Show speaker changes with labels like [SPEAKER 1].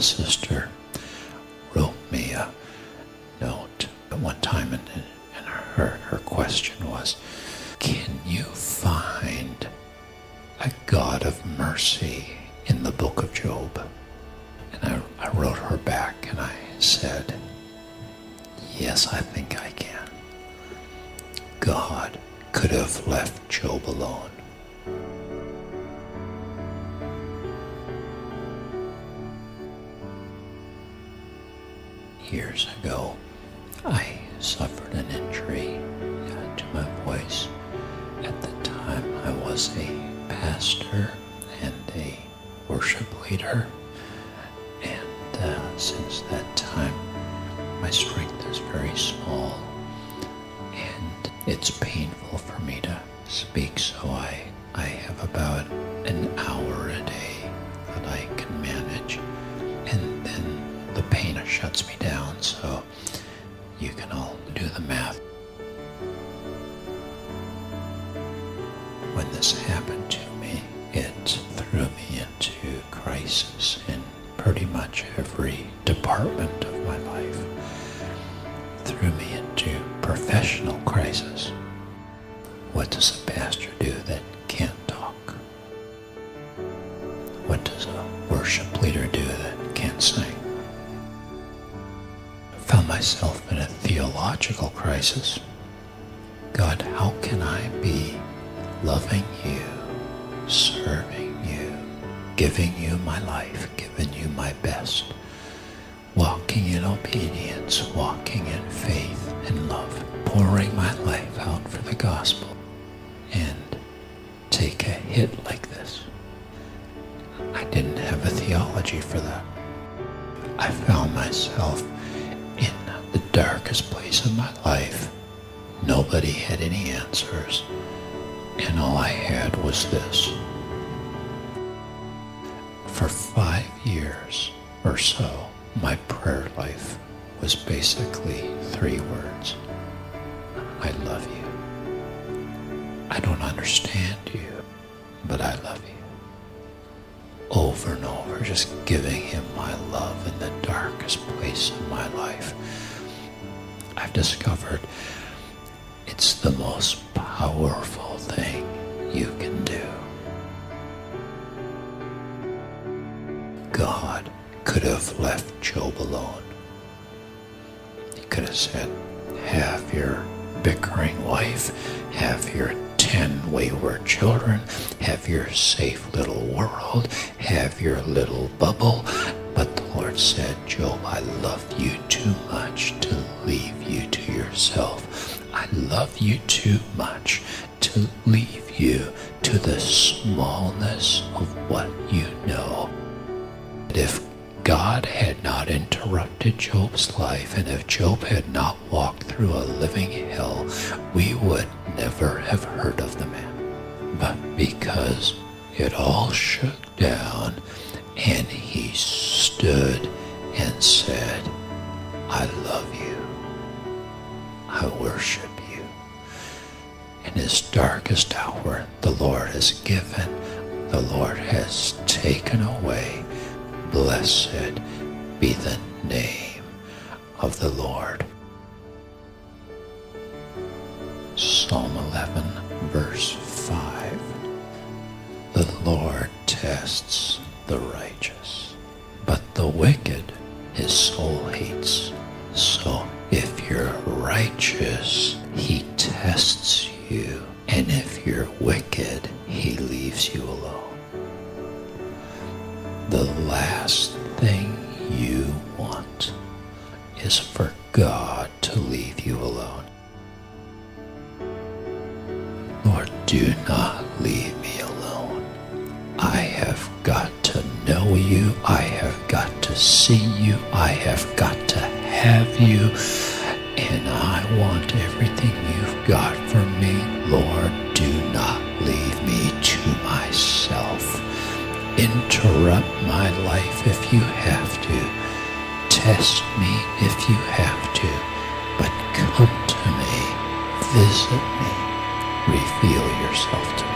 [SPEAKER 1] sister wrote me a note at one time, and her question was, can you find a God of mercy in the book of Job? And I wrote her back and I said, yes, I think I can. God could have left Job alone. Years ago, I suffered an injury to my voice. At the time, I was a pastor and a worship leader. And since that time, my strength is very small. And it's painful for me to speak, so I have about an hour a day that I can manage. And then the pain shuts me down, so you can all do the math. When this happened to me, it threw me into crisis in pretty much every department of my life. Threw me into professional crisis. What does a pastor do that can't talk? What does a worship leader do that can't sing? I found myself in a theological crisis. God, how can I be loving you, serving you, giving you my life, giving you my best, walking in obedience, walking in faith and love, pouring my life out for the gospel, and take a hit like this? I didn't have a theology for that. I found myself in the darkest place of my life. Nobody had any answers, and all I had was this. For 5 years or so, my prayer life was basically 3 words. I love you. I don't understand you, but I love you. Over and over, just giving him my love in the darkest place of my life. I've discovered it's the most powerful thing you can do. God could have left Job alone. He could have said, have your bickering wife, have your 10 wayward children, have your safe little world, have your little bubble. But the Lord said, Job, I love you too much to leave you to yourself. I love you too much to leave you to the smallness of what you know. If God had not interrupted Job's life, and if Job had not walked through a living hell, we would never have heard of the man. But because it all shook down, and he stood and said, I love you. I worship you. In his darkest hour, the Lord has given, the Lord has taken away. Blessed be the name of the Lord. Psalm 11, verse 5. The Lord tests the righteous, but the wicked his soul hates. So if you're righteous, he tests you, and if you're wicked, he leaves you alone. The last thing you want is for God to leave you alone. Lord, do not leave me alone. I have got to know you. I have got to see you. I have got to have you. And I want everything you've got for me. Lord, do not leave me to myself. Interrupt my life if you have to. Test me if you have to. But come to me. Visit me. Reveal yourself to me.